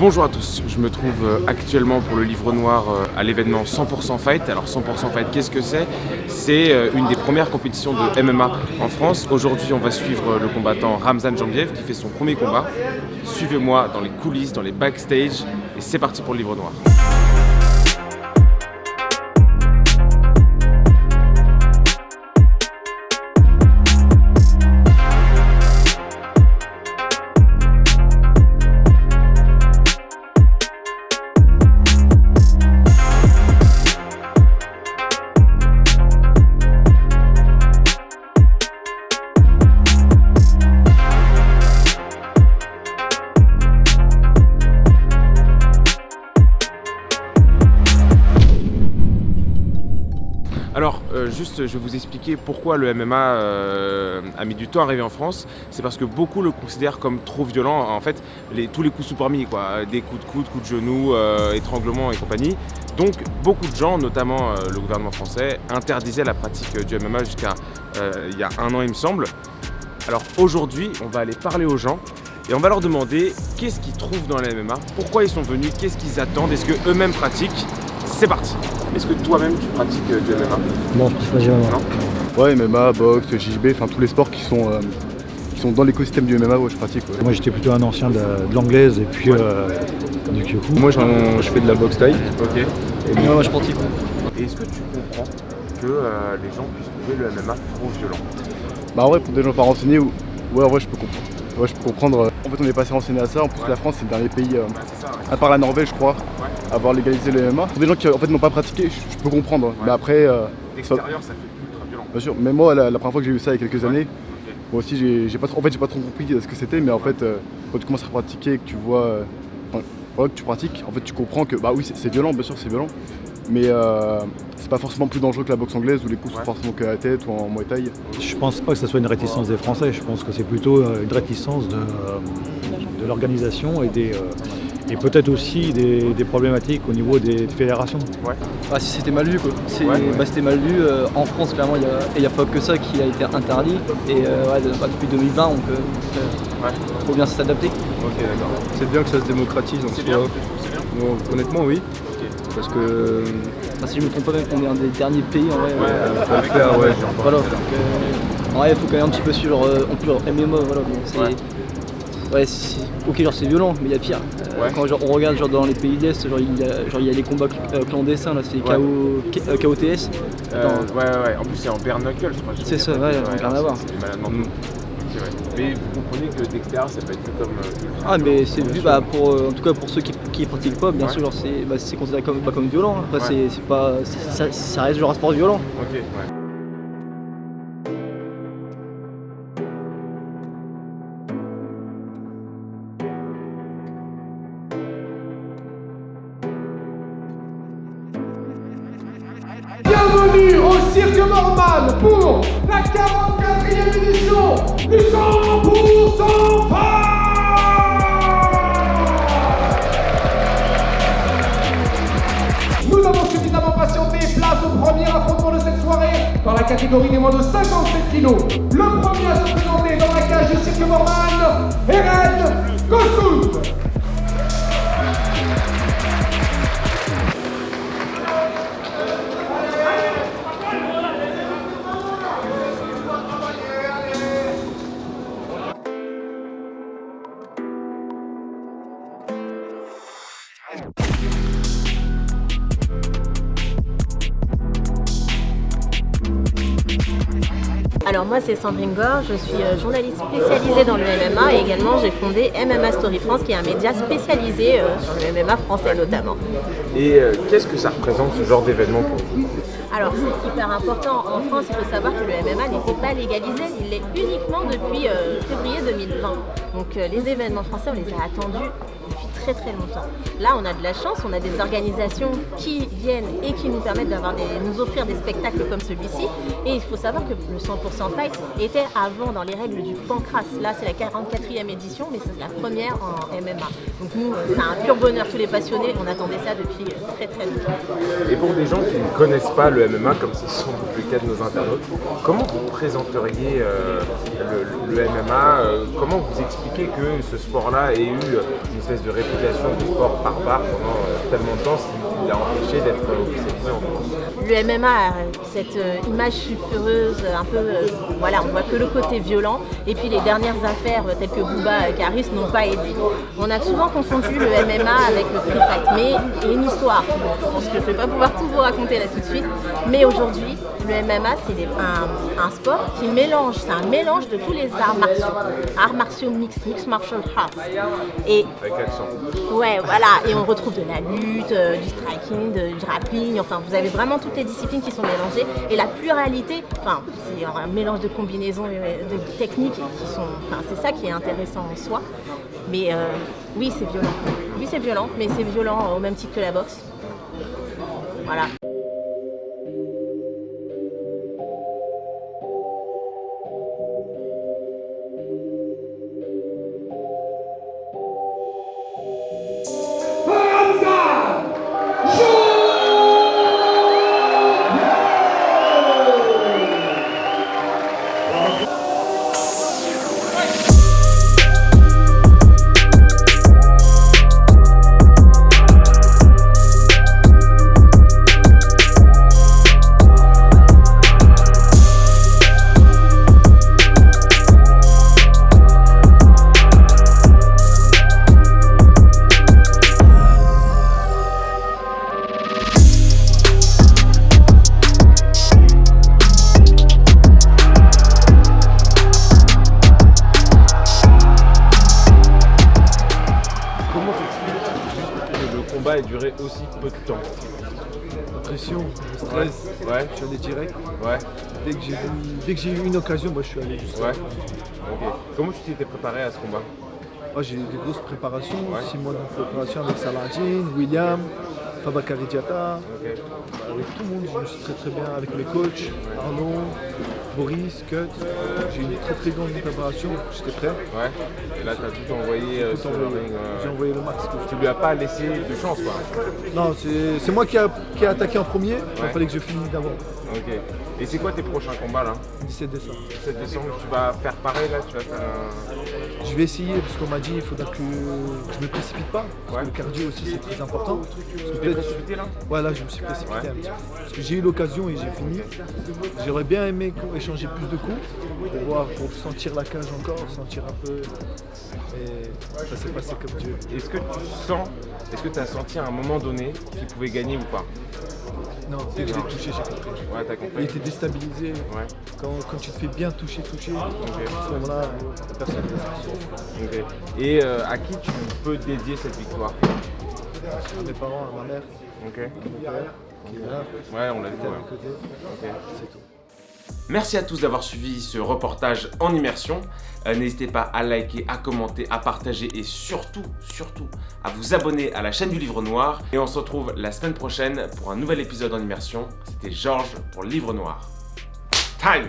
Bonjour à tous, je me trouve actuellement pour le livre noir à l'événement 100% Fight. Alors 100% Fight, qu'est-ce que c'est? C'est une des premières compétitions de MMA en France. Aujourd'hui, on va suivre le combattant Ramzan Jambiev qui fait son premier combat. Suivez-moi dans les coulisses, dans les backstage et c'est parti pour le livre noir. Alors, juste, je vais vous expliquer pourquoi le MMA a mis du temps à arriver en France. C'est parce que beaucoup le considèrent comme trop violent. En fait, tous les coups sont permis, quoi. Des coups de coude, coups de genoux, étranglements et compagnie. Donc, beaucoup de gens, notamment le gouvernement français, interdisaient la pratique du MMA jusqu'à il y a 1 an, il me semble. Alors aujourd'hui, on va aller parler aux gens et on va leur demander qu'est-ce qu'ils trouvent dans le MMA, pourquoi ils sont venus, qu'est-ce qu'ils attendent, est-ce qu'eux-mêmes pratiquent. C'est parti. Est-ce que toi-même tu pratiques du MMA? Non, je pratique pas du MMA. Non. Ouais, MMA, boxe, JJB, enfin tous les sports qui sont dans l'écosystème du MMA, ouais, je pratique. Ouais. Moi j'étais plutôt un ancien de l'anglaise et puis du kyoku. Moi je fais de la boxe thaï. Ok. Et moi je pratique. Et est-ce que tu comprends que les gens puissent trouver le MMA trop violent? Bah en vrai, pour des gens pas renseignés, ouais, en vrai je peux comprendre. Ouais, je peux comprendre. En fait, on n'est pas assez renseigné à ça. En plus, la France, c'est le dernier pays, C'est ça, ouais. à part la Norvège, je crois, à avoir légalisé le MMA. Pour des gens qui en fait n'ont pas pratiqué, je peux comprendre. Mais après, L'extérieur, ça fait ultra violent. bien sûr. Mais moi, la première fois que j'ai vu ça il y a quelques années, moi aussi, j'ai pas trop compris ce que c'était. Mais en fait, quand tu commences à pratiquer, que tu vois, que tu pratiques, en fait, tu comprends que bah oui, c'est violent, bien sûr, c'est violent. Mais c'est pas forcément plus dangereux que la boxe anglaise où les coups sont forcément que à la tête ou en Muay Thai. Je pense pas que ce soit une réticence des Français, je pense que c'est plutôt une réticence de l'organisation et peut-être aussi des problématiques au niveau des fédérations. Ouais. Ah, si c'était mal vu quoi. Ouais. C'était mal vu. En France clairement il n'y a pas que ça qui a été interdit. Et depuis 2020 on peut faut bien s'adapter. Ok, d'accord. C'est bien que ça se démocratise en C'est soi. bien, tu trouves c'est bien? Bon, honnêtement, oui. Ok. Parce que Enfin, si je me trompe pas même qu'on est un des derniers pays en vrai. faut le faire, ouais. Voilà. Donc, en vrai il faut quand même un petit peu suivre leur MMA voilà. Bon, c'est, Ouais. ok genre c'est violent mais il y a pire. Ouais. Quand genre, on regarde genre, dans les pays d'Est, il y a les combats clandestins là, c'est Ouais. KOTS. Ouais. En plus, c'est en bare knuckle, je crois. C'est ça, ouais, rien à voir. C'est des malades mentaux. Ok, ouais. Mais vous comprenez que d'extérieur, ça peut être vu comme. Ah mais c'est vu en tout cas pour ceux qui pratiquent pas bien sûr genre, c'est considéré comme violent hein. Après, Ouais. c'est pas ça reste genre un sport violent. Ok, ouais. Bienvenue au Cirque Normal pour la 44e édition du 100% Fight. Nous avons suffisamment patienté, place au premier affrontement de cette soirée dans la catégorie des moins de 57 kilos. Le premier à se présenter dans la cage du Cirque Normal, Eren Kosout. Alors moi c'est Sandrine Gore, je suis journaliste spécialisée dans le MMA et également j'ai fondé MMA Story France qui est un média spécialisé sur le MMA français notamment. Et qu'est-ce que ça représente ce genre d'événement pour vous? Alors c'est hyper important, en France il faut savoir que le MMA n'était pas légalisé, il l'est uniquement depuis février 2020. Donc les événements français on les a attendus depuis très longtemps. Là on a de la chance, on a des organisations qui viennent et qui nous permettent nous offrir des spectacles comme celui-ci. Et il faut savoir que le 100% Fight était avant dans les règles du Pancras. Là c'est la 44e édition mais c'est la première en MMA. Donc nous c'est un pur bonheur, tous les passionnés, on attendait ça depuis très longtemps. Et pour des gens qui ne connaissent pas le MMA, comme c'est sans doute le cas de nos internautes, comment vous présenteriez le MMA, comment vous expliquez que ce sport-là ait eu une espèce de réponse l'unification du sport par pendant tellement de temps, ce qui l'a empêché d'être officialisé en France. Le MMA a cette image sulfureuse, un peu, voilà, on voit que le côté violent. Et puis les dernières affaires telles que Booba et Caris n'ont pas aidé. On a souvent confondu le MMA avec le free fight, mais il y a une histoire. Je pense que je ne vais pas pouvoir tout vous raconter là tout de suite. Mais aujourd'hui, le MMA, c'est un sport qui mélange, c'est un mélange de tous les arts martiaux mixed martial arts. Et Avec l'accent. ouais, voilà, et on retrouve de la lutte, du striking, du grappling, enfin vous avez vraiment toutes les disciplines qui sont mélangées et la pluralité, enfin c'est un mélange de combinaisons et de techniques qui sont, enfin c'est ça qui est intéressant en soi. Mais oui c'est violent, mais c'est violent au même titre que la boxe. Voilà. Ait duré aussi peu de temps. La pression, le stress, Ouais. je suis allé direct. Ouais. Dès que j'ai eu une occasion, moi je suis allé juste. Ouais. Ok. Comment tu t'étais préparé à ce combat? Moi j'ai eu des grosses préparations, Ouais. 6 mois de préparation avec Saladin, William, Fabakary Diatta, Ok. avec tout le monde, je me suis très bien avec mes coachs, Arnaud, Boris, Cut. J'ai eu une très grande préparation, j'étais prêt. Ouais. Et là t'as tout envoyé Tout sur le envoyé. ring. J'ai envoyé le max. Tu lui as pas laissé de chance quoi. Non, c'est moi qui ai attaqué en premier, il fallait que je finisse d'avant. Ok. Et c'est quoi tes prochains combats là? 17 décembre. 7 décembre, tu vas faire pareil là? Tu vas faire un... Je vais essayer parce qu'on m'a dit il faudra que je me précipite pas. Parce que le cardio aussi c'est très important. Parce que T'es peut-être- précipité là? Ouais, là je me suis précipité Ouais. un petit peu. Parce que j'ai eu l'occasion et j'ai fini. J'aurais bien aimé échanger plus de coups pour sentir la cage encore, sentir un peu. Mais ça s'est passé comme Dieu. Est-ce que tu as senti à un moment donné qu'il pouvait gagner ou pas? Non, dès que je l'ai touché, j'ai compris. Ouais, t'as Il compris? était déstabilisé. Ouais. Quand tu te fais bien toucher, à ce moment-là, personne ne Ok. Et à qui tu peux dédier cette victoire? À mes parents, à ma mère, Ok. à mon père, qui est là, Ouais, on l'a vu. qui est à Ouais. mes côtés. Ok. C'est tout. Merci à tous d'avoir suivi ce reportage en immersion. N'hésitez pas à liker, à commenter, à partager et surtout à vous abonner à la chaîne du Livre Noir. Et on se retrouve la semaine prochaine pour un nouvel épisode en immersion. C'était Georges pour Livre Noir. Time!